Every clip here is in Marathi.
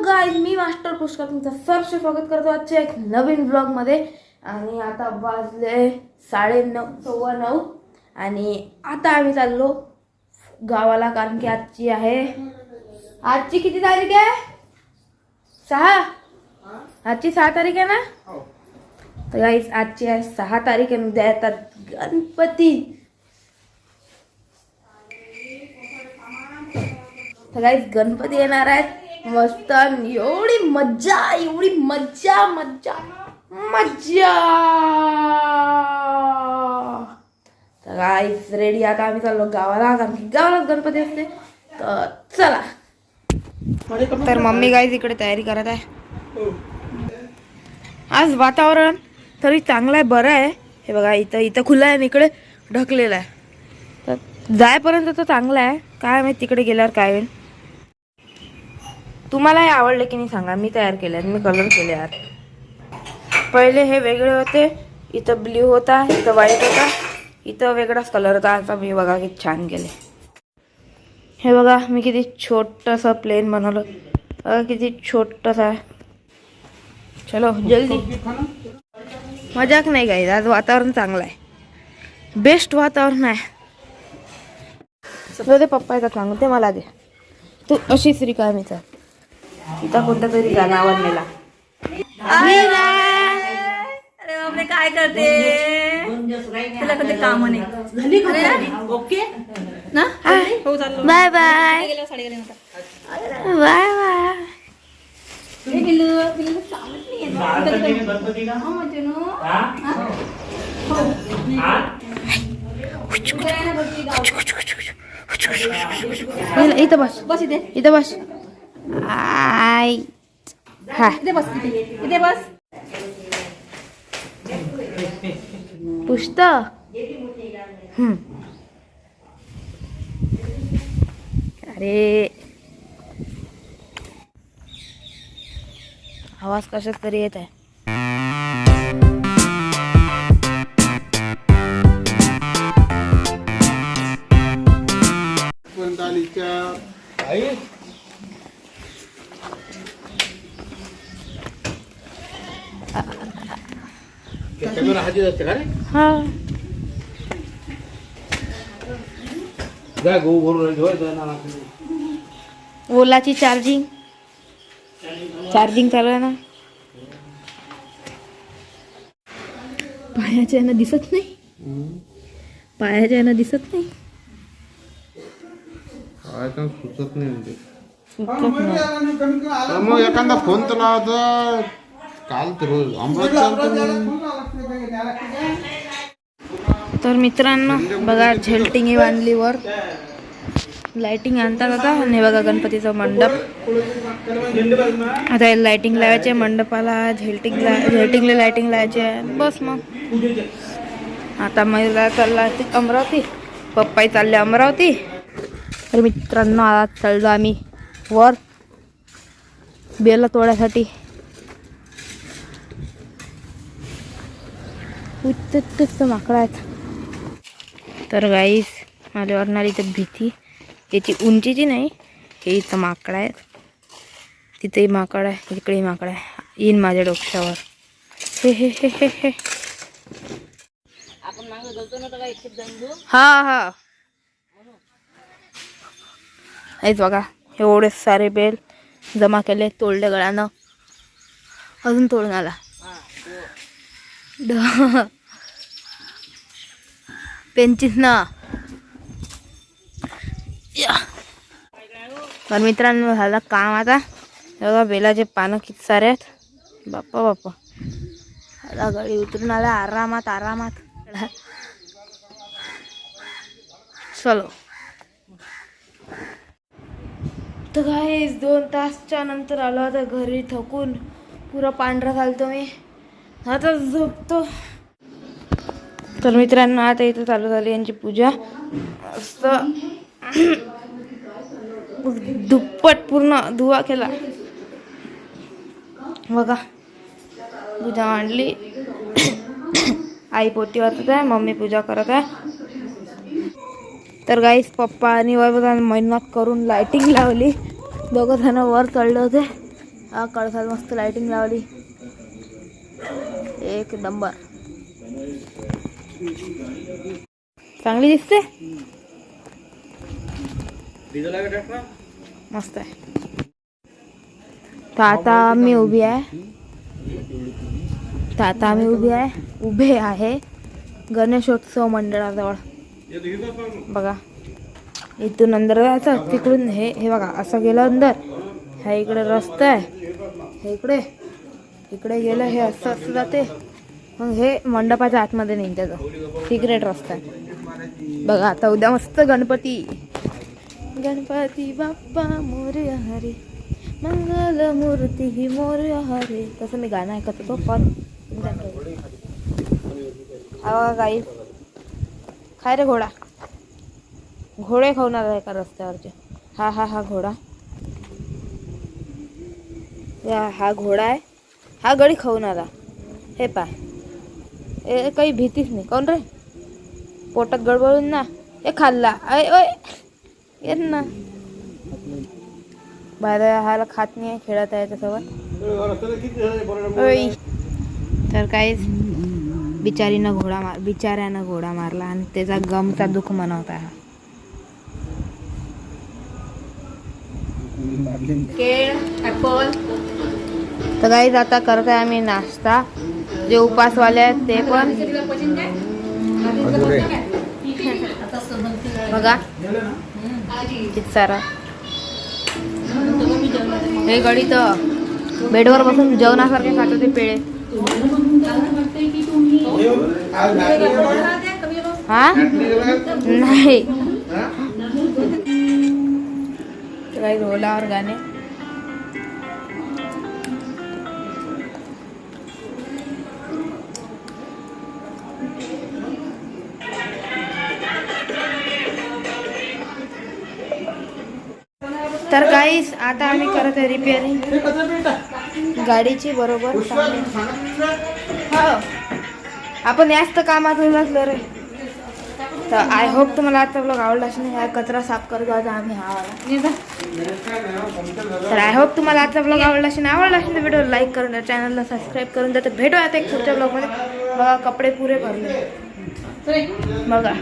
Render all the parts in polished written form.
गाईज मी मास्टर पुष्कर तुमचं सहर्ष स्वागत करतो आजच्या एक नवीन ब्लॉगमध्ये. आणि आता वाजले 9:30 9:15 आणि आता आम्ही चाललो गावाला, कारण की आजची किती तारीख आहे? 6. आजची 6 तारीख आहे ना? तर गाईज आजची आहे 6 तारीख आहे. उद्या येतात गणपती. तर गाईज गणपती येणार आहेत. मस्त एवढी मज्जा मज्जा. तर गाईज रेडी. आता आम्ही चाललो गावाला, कारण की गावालाच गणपती असते. तर चला. तर मम्मी गाईज इकडे तयारी करत आहे. आज वातावरण तरी चांगलं आहे, बरं आहे. हे बघा इथं खुलं आहे आणि इकडे ढकलेलं आहे. तर जायपर्यंत तर चांगलं आहे. काय माहिती तिकडे गेल्यावर काय होईल. तुम्हाला हे आवडले की नाही सांगा. मी तयार केले, मी कलर केले यार. पहिले हे वेगळे होते. इथं ब्ल्यू होता, इथं व्हाईट होता, इथं वेगळाच कलर होता. आता मी बघा किती छान केले. हे बघा मी किती छोटंसं प्लेन बनवलं. बघा किती छोटंसं आहे. चलो जल्दी. मजाक नाही गाईज, आज वातावरण चांगलं आहे. बेस्ट वातावरण आहे. सगळं ते पप्पा येतात सांगू ते मला दे. तू अशीच रिकामीच आहे. इथं कोणत्या तरी गाण्यावर नेला. अरे बापरे काय करते? तुला कधी काम नाही. ओके ना? हो चाललो. Bye bye bye bye. इथं बस बस इथं बस. आय हा इथे बस पुष्ट. अरे आवाज कशात तरी येत आहे. ओलाची चार्जिंग चालू आहे ना. पायाच्या यानं दिसत नाही. सुचत नाही. मग एखादा फोन तर लावतो. काल तर मित्रांनो बघा झेल्टिंग बांधली वर. लाइटिंग आणतात आता. आणि बघा गणपतीचा मंडप. आता लाइटिंग लावायचे मंडपाला. झेल्टिंगला लाइटिंग लावायचे. बस मग आता महिला चालला अमरावती. पप्पाही चालले अमरावती. तर मित्रांनो आज चाललो आम्ही वर बेला तोड्यासाठी. उच्च माकडं आहेत. तर गाईस मला वाटणार इथं भीती. याची उंचीची नाही. हे इथं माकड आहेत. तिथेही माकड आहे, इकडेही माकड आहे. येईन माझ्या डोक्यावर. हे हा हेच बघा एवढे सारे बेल जमा केले. तोडले गळ्यानं. अजून तोडून आला. पेंचीस ना. तर मित्रांनो झालं काम आता. बघा बेलाचे पानं किती सारे आहेत. बाप्पा आता गाडी उतरून आला. आरामात चलो. तर काय 2 तासच्या नंतर आलो आता घरी. थकून पुरा पांढरा घालतो मी. आता झोपतो. तर मित्रांनो आता इथं चालू झाली यांची पूजा. असं दुप्पट पूर्ण धुवा केला. बघा पूजा मांडली. आई पोती वाचत आहे. मम्मी पूजा करत आहे. तर गाईस पप्पा आणि वैभव मेहनत करून लाइटिंग लावली. दोघं जण वर चढले होते. हा कळसात मस्त लाइटिंग लावली, एक नंबर, चांगली दिसते, मस्त आहे. तर आता आम्ही उभे आहे गणेशोत्सव मंडळाजवळ. बघा इथून अंदर जायचं, तिकडून हे बघा असं गेलं अंदर, ह्या इकडे रस्ता आहे, हे इकडे गेलं, हे असं असं जाते, मग हे मंडपाच्या आतमध्ये नाही, त्याचं सिक्रेट रस्ता आहे. बघा आता उद्या मस्त गणपती बाप्पा मोरया हरी, मंगल मूर्ती मोरया हरी, तसं मी गाणं ऐकत होतो पण काही काय रे घोडा, घोडे खाऊन आला एका रस्त्यावरचे. हा घोडा, हा घोडा आहे, हा गडी खाऊन आला. हे पा काही भीतीच नाही. कोण रे पोटात गडबडून ना हे खाल्ला, येत ना बाहेर, हाला खात नाही, खेळत आहे त्यासोबत. तर काहीच बिचाऱ्यानं घोडा मारला आणि त्याचा गमचा दुःख मनवता हा. तर काहीच आता करत आहे आम्ही नाश्ता, जे उपासवाले आहेत ते पण. बघा किती सारा, हे गडी तर बेडवर बसून जेवणासारखे खात होते पेळे. हा नाही काही ढोलावर गाणे. तर गाईस आता आम्ही करत आहे रिपेअरिंग गाडीची, बरोबर. हो आपण याच तर कामात लागलो रे. तर आय होप तुम्हाला आजचा ब्लॉग आवडला असेल. हा कचरा साफ करतो आता आम्ही, हा. तर आय होप तुम्हाला आजचा ब्लॉग आवडला असेल तर व्हिडिओ लाईक करून द्या, चॅनलला सबस्क्राईब करून द्या. तर भेटू आता एक पुढच्या ब्लॉगमध्ये. बघा कपडे पुरे भरले बघा.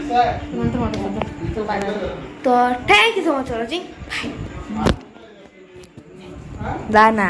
तर thank you so much for watching. जा ना.